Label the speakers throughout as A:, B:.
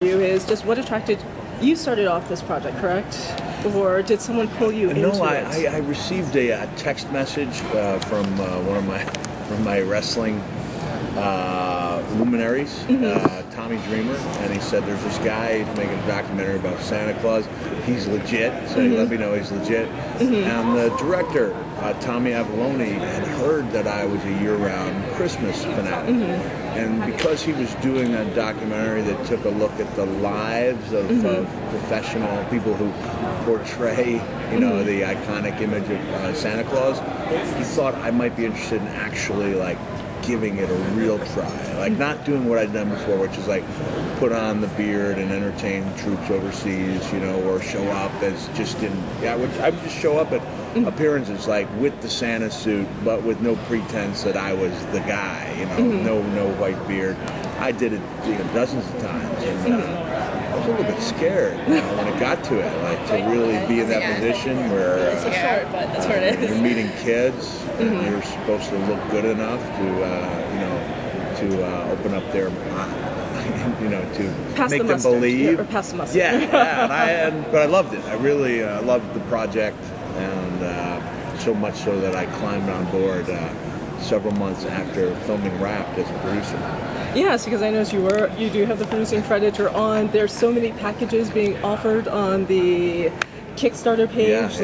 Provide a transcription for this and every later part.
A: you is just what attracted you. Started off this project, correct? Or did someone pull you into it?
B: No, I received a text message from one of my wrestling luminaries, Tommy Dreamer, and he said there's this guy who's making a documentary about Santa Claus. He's legit, so he let me know he's legit. And the director, Tommy Avalone, had heard that I was a year-round Christmas fanatic. And because he was doing a documentary that took a look at the lives of professional people who portray, the iconic image of Santa Claus, he thought I might be interested in actually, giving it a real try. Not doing what I'd done before, which is, put on the beard and entertain troops overseas, or show up as I would just show up at appearances, with the Santa suit, but with no pretense that I was the guy, no white beard. I did it dozens of times, and I was a little bit scared when it got to it, to really be in that position where
C: it's so short, but that's what it is.
B: You're meeting kids, and you're supposed to look good enough to open up their to
A: pass
B: make
A: the
B: them believe.
A: Or pass the mustard.
B: Yeah, but I loved it. I really loved the project, and so much so that I climbed on board several months after filming wrapped as a producer.
A: Yes, because I noticed you do have the producing credit. You're on. There's so many packages being offered on the Kickstarter page,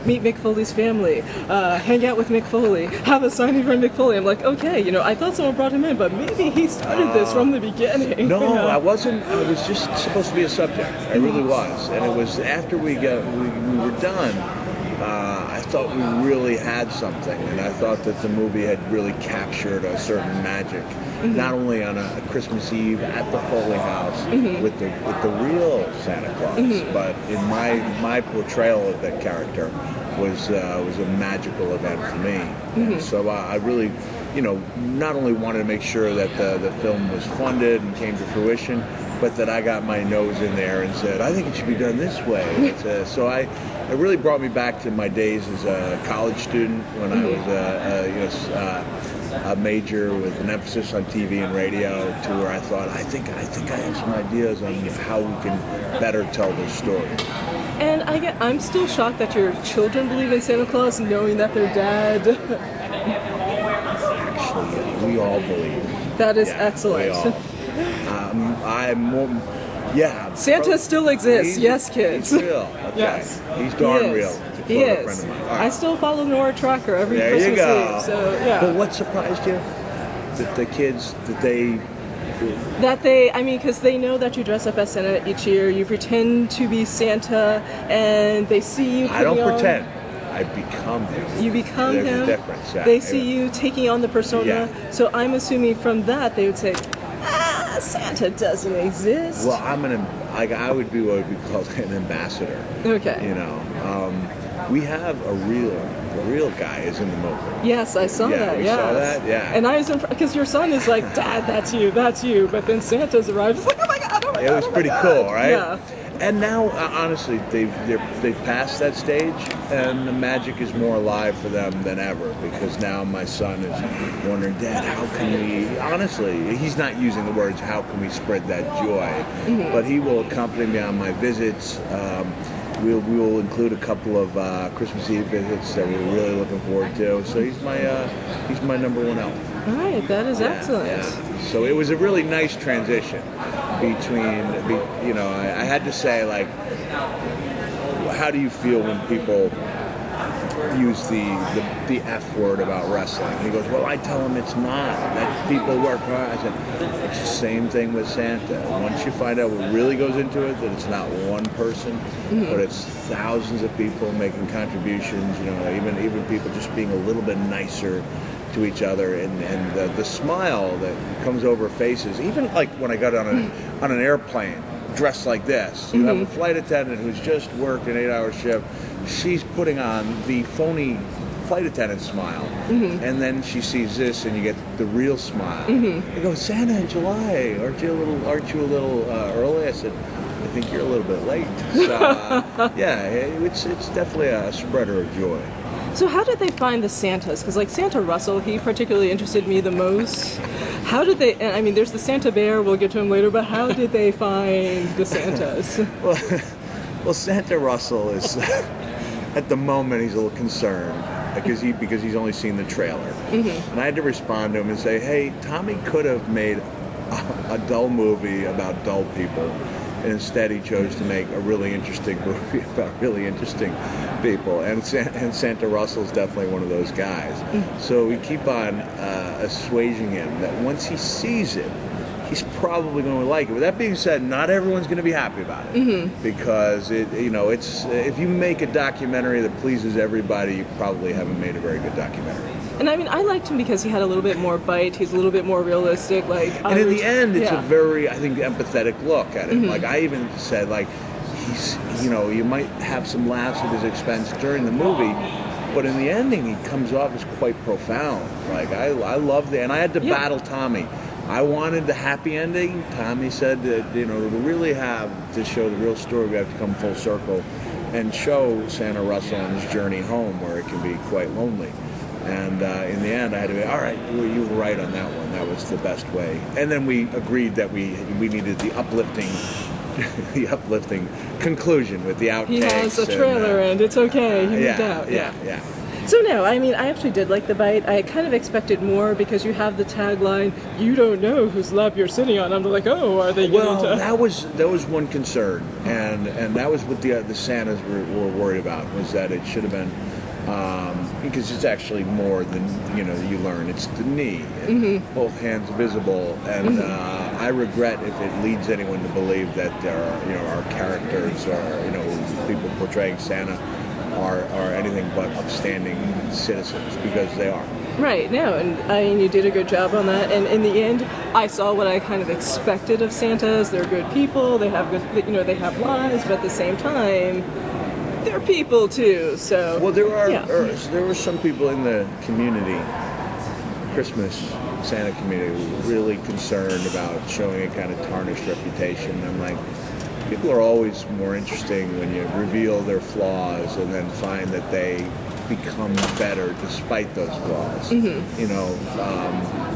A: meet Mick Foley's family, hang out with Mick Foley, have a signing from Mick Foley. I'm like, okay, I thought someone brought him in, but maybe he started this from the beginning.
B: No, I wasn't. I was just supposed to be a subject. I really was, and it was after we were done. I thought we really had something, and I thought that the movie had really captured a certain magic, not only on a Christmas Eve at the Foley house with the real Santa Claus, but in my portrayal of that character was a magical event for me. And so I really, not only wanted to make sure that the film was funded and came to fruition, but that I got my nose in there and said, I think it should be done this way. So it really brought me back to my days as a college student when I was a major with an emphasis on TV and radio, to where I thought, I think I have some ideas on how we can better tell this story.
A: And I'm still shocked that your children believe in Santa Claus, knowing that their dad.
B: Actually, we all believe.
A: That is excellent.
B: We all.
A: Santa still exists. Yes, kids.
B: He's real. Okay.
A: Yes.
B: He's darn real.
A: He is.
B: A friend of mine. All right.
A: I still follow Nora Tracker every
B: there
A: Christmas
B: you go.
A: Eve. So yeah.
B: But what surprised you? That the kids
A: because they know that you dress up as Santa each year. You pretend to be Santa, and they see you.
B: I don't pretend. I become him.
A: You become
B: There's
A: him.
B: A difference. Yeah.
A: They see you taking on the persona.
B: Yeah.
A: So I'm assuming from that they would say, Santa doesn't exist.
B: Well, I would be what would be called an ambassador.
A: Okay.
B: We have the real guy is in the movie.
A: Yes, I saw that.
B: You
A: yes.
B: saw that? Yeah.
A: And I was impressed because your son is like, Dad, that's you. But then Santa's arrived. It's like, oh my God,
B: It was pretty cool, right?
A: Yeah.
B: And now, honestly, they've passed that stage, and the magic is more alive for them than ever, because now my son is wondering, Dad, how can we, honestly, he's not using the words, how can we spread that joy, but he will accompany me on my visits. We will include a couple of Christmas Eve visits that we're really looking forward to. So he's my number one elf.
A: All right, that is excellent.
B: Yeah. So it was a really nice transition between, I had to say, how do you feel when people use the F word about wrestling? And he goes, well, I tell them it's not, that people work hard. I said, it's the same thing with Santa. Once you find out what really goes into it, that it's not one person, but it's thousands of people making contributions, even people just being a little bit nicer to each other, and the smile that comes over faces, even like when I got on an airplane dressed like this, you have a flight attendant who's just worked an 8-hour shift, she's putting on the phony flight attendant smile, and then she sees this and you get the real smile. They go, Santa in July, aren't you a little early? I said, I think you're a little bit late. So it's definitely a spreader of joy.
A: So how did they find the Santas? Because like Santa Russell, he particularly interested me the most. How did they? And I mean, there's the Santa Bear. We'll get to him later. But how did they find the Santas?
B: Well, Santa Russell is at the moment he's a little concerned because he's only seen the trailer, and I had to respond to him and say, hey, Tommy could have made a dull movie about dull people, and instead he chose to make a really interesting movie about really interesting people, and Santa Russell's definitely one of those guys. So we keep on assuaging him that once he sees it, he's probably going to like it. With that being said, not everyone's going to be happy about it because it's if you make a documentary that pleases everybody, you probably haven't made a very good documentary.
A: And I mean, I liked him because he had a little bit more bite. He's a little bit more realistic.
B: And in the end, it's a very, I think, empathetic look at it. Like I even said, like he's, you might have some laughs at his expense during the movie, but in the ending, he comes off as quite profound. Like I love and I had to battle Tommy. I wanted the happy ending. Tommy said that, to really to show the real story, we have to come full circle and show Santa Russell on his journey home, where it can be quite lonely. And in the end, I had to be, all right, you were right on that one. That was the best way. And then we agreed that we needed the uplifting conclusion with the outtakes.
A: He has a trailer, and it's okay. He moved out.
B: Yeah.
A: So no, I mean, I actually did like the bite. I kind of expected more because you have the tagline, "You don't know whose lap you're sitting on." I'm like, oh, are they going to?
B: That was one concern, and that was what the Santas were worried about, was that it should have been because it's actually more than you learn. It's the knee, and both hands visible, and I regret if it leads anyone to believe that there are our characters or people portraying Santa are anything but upstanding citizens, because they are.
A: Right, no, and I mean, you did a good job on that, and in the end, I saw what I kind of expected of Santas. They're good people, they have good, they have lives, but at the same time, they're people too, so...
B: Well, there were some people in the community, Christmas Santa community, who were really concerned about showing a kind of tarnished reputation. I'm like, people are always more interesting when you reveal their flaws and then find that they become better despite those flaws.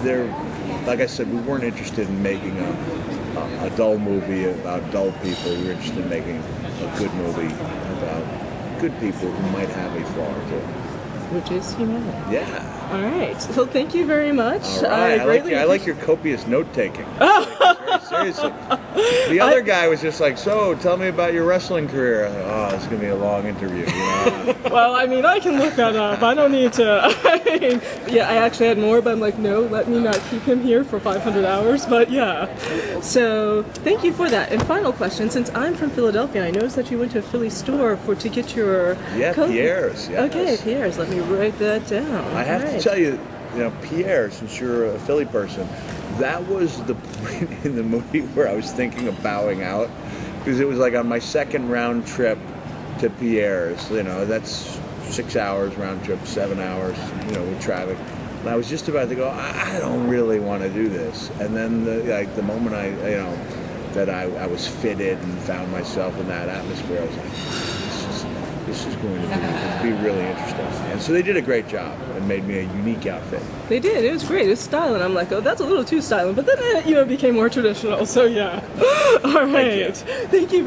B: They're, like I said, we weren't interested in making a dull movie about dull people. We were interested in making a good movie about good people who might have a flaw or two.
A: Which is humanity.
B: Yeah.
A: All right. Well, thank you very much.
B: All right. I like your copious note-taking. Seriously. The other guy was just like, so, tell me about your wrestling career. Oh, it's going to be a long interview.
A: Well, I mean, I can look that up. I don't need to. I actually had more, but I'm like, no, let me not keep him here for 500 hours. But yeah. So, thank you for that. And final question, since I'm from Philadelphia, I noticed that you went to a Philly store to get your
B: Pierre's. Yes.
A: Okay, Pierre's. Let me write that down.
B: I have to tell you, Pierre, since you're a Philly person, that was the point in the movie where I was thinking of bowing out, because it was like on my second round trip to Pierre's. That's 6 hours round trip, 7 hours, with traffic. And I was just about to go, I don't really want to do this. And then the moment I was fitted and found myself in that atmosphere, I was like, this is going to be really interesting. And so they did a great job and made me a unique outfit.
A: They did. It was great. It was styling. I'm like, oh, that's a little too styling. But then it, became more traditional. So yeah. All right. Thank you.